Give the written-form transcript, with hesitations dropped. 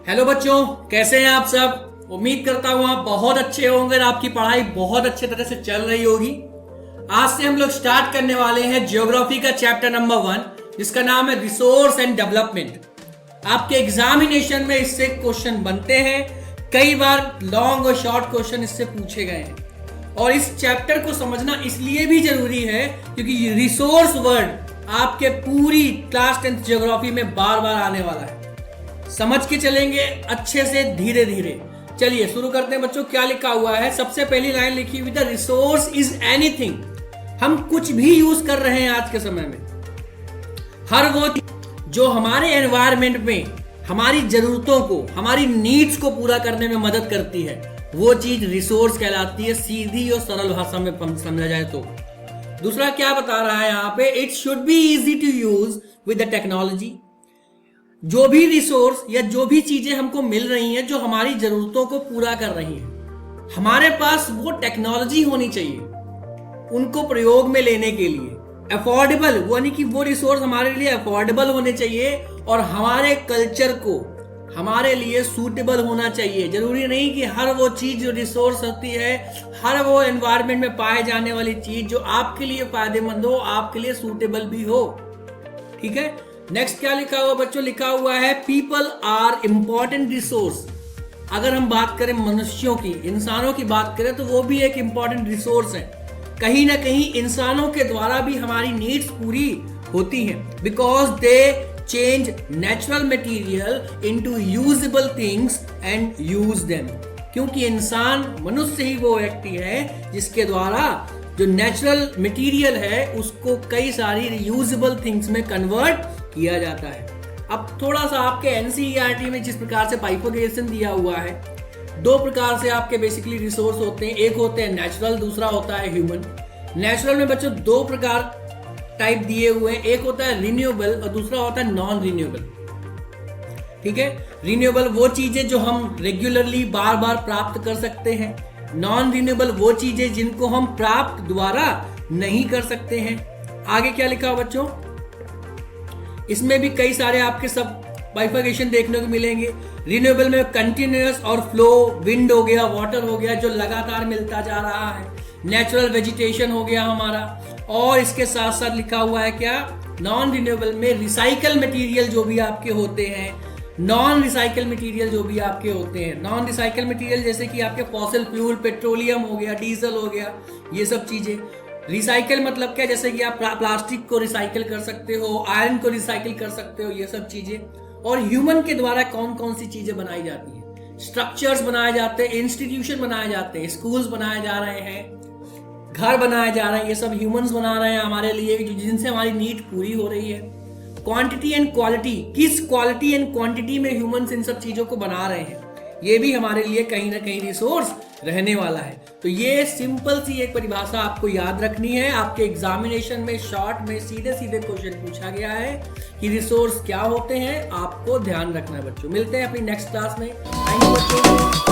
Hello बच्चों, कैसे हैं आप सब। उम्मीद करता हूं आप बहुत अच्छे होंगे और आपकी पढ़ाई बहुत अच्छे तरह से चल रही होगी। आज से हम लोग स्टार्ट करने वाले हैं ज्योग्राफी का चैप्टर नंबर 1, जिसका नाम है रिसोर्स एंड डेवलपमेंट। आपके एग्जामिनेशन में इससे क्वेश्चन बनते हैं, कई बार लॉन्ग और शॉर्ट क्वेश्चन इससे पूछे गए हैं। और इस चैप्टर को समझना इसलिए भी जरूरी है क्योंकि रिसोर्स वर्ड आपके पूरी क्लास 10th ज्योग्राफी में बार बार आने वाला है। समझ के चलेंगे अच्छे से, धीरे धीरे। चलिए शुरू करते हैं बच्चों। क्या लिखा हुआ है, सबसे पहली लाइन लिखी हुई द रिसोर्स इज एनीथिंग। हम कुछ भी यूज कर रहे हैं आज के समय में, हर वो जो हमारे एनवायरमेंट में हमारी जरूरतों को, हमारी नीड्स को पूरा करने में मदद करती है, वो चीज रिसोर्स कहलाती है, सीधी और सरल भाषा में समझा जाए तो। दूसरा क्या बता रहा है यहाँ पे, it should be easy to use with the technology. जो भी रिसोर्स या जो भी चीजें हमको मिल रही हैं जो हमारी जरूरतों को पूरा कर रही हैं, हमारे पास वो टेक्नोलॉजी होनी चाहिए उनको प्रयोग में लेने के लिए। अफोर्डेबल, वो यानी कि वो रिसोर्स हमारे लिए अफोर्डेबल होने चाहिए और हमारे कल्चर को हमारे लिए सूटेबल होना चाहिए। जरूरी नहीं कि हर वो चीज जो रिसोर्स होती है, हर वो एनवायरमेंट में पाए जाने वाली चीज जो आपके लिए फायदेमंद हो, आपके लिए सूटेबल भी हो। ठीक है। नेक्स्ट क्या लिखा हुआ बच्चों, लिखा हुआ है पीपल आर इंपॉर्टेंट रिसोर्स। अगर हम बात करें मनुष्यों की, इंसानों की बात करें, तो वो भी एक इंपॉर्टेंट रिसोर्स है। कहीं ना कहीं इंसानों के द्वारा भी हमारी नीड्स पूरी होती हैं, because they change natural material into usable things and use them. क्योंकि इंसान, मनुष्य ही वो व्यक्ति है जिसके द्वारा जो नेचुरल मटेरियल है उसको कई सारी यूजेबल थिंग्स में कन्वर्ट किया जाता है। अब थोड़ा सा आपके एनसीईआरटी में जिस प्रकार से बाइफरकेशन दिया हुआ है, दो प्रकार से आपके बेसिकली रिसोर्स होते हैं। एक होते हैं नेचुरल, दूसरा होता है ह्यूमन। नेचुरल में बच्चों दो प्रकार टाइप दिए हुए हैं, एक होता है रिन्यूएबल और दूसरा होता है नॉन रिन्यूएबल। ठीक है। रिन्यूएबल वो चीजें जो हम रेगुलरली बार बार प्राप्त कर सकते हैं, नॉन रिन्यूएबल वो चीजें जिनको हम प्राप्त द्वारा नहीं कर सकते हैं। आगे क्या लिखा हो बच्चों, इसमें भी कई सारे आपके सब बाइफरकेशन देखने को मिलेंगे। रिन्यूएबल में कंटिन्यूअस और फ्लो, विंड हो गया, वाटर हो गया जो लगातार मिलता जा रहा है, नेचुरल वेजिटेशन हो गया हमारा। और इसके साथ साथ लिखा हुआ है क्या, नॉन रिन्यूएबल में रिसाइकल मटेरियल जो भी आपके होते हैं, नॉन रिसाइकल मटेरियल जो भी आपके होते हैं। नॉन रिसाइकल मटेरियल जैसे कि आपके फॉसिल फ्यूल, पेट्रोलियम हो गया, डीजल हो गया, ये सब चीजें। रिसाइकल मतलब क्या, जैसे कि आप प्लास्टिक को रिसाइकिल कर सकते हो, आयरन को रिसाइकिल कर सकते हो, ये सब चीजें। और ह्यूमन के द्वारा कौन कौन सी चीजें बनाई जाती हैं, स्ट्रक्चर्स बनाए जाते हैं, इंस्टीट्यूशन बनाए जाते हैं, स्कूल्स बनाए जा रहे हैं, घर बनाए जा रहे हैं, ये सब ह्यूमंस बना रहे हैं हमारे लिए, जिनसे हमारी नीड पूरी हो रही है। क्वांटिटी एंड क्वालिटी, किस क्वालिटी एंड क्वांटिटी में ह्यूमंस इन सब चीजों को बना रहे हैं, ये भी हमारे लिए कहीं ना कहीं रिसोर्स रहने वाला है। तो ये सिंपल सी एक परिभाषा आपको याद रखनी है। आपके एग्जामिनेशन में शॉर्ट में सीधे सीधे क्वेश्चन पूछा गया है कि रिसोर्स क्या होते हैं, आपको ध्यान रखना है बच्चों। मिलते हैं अपनी नेक्स्ट क्लास में। थैंक यू बच्चों।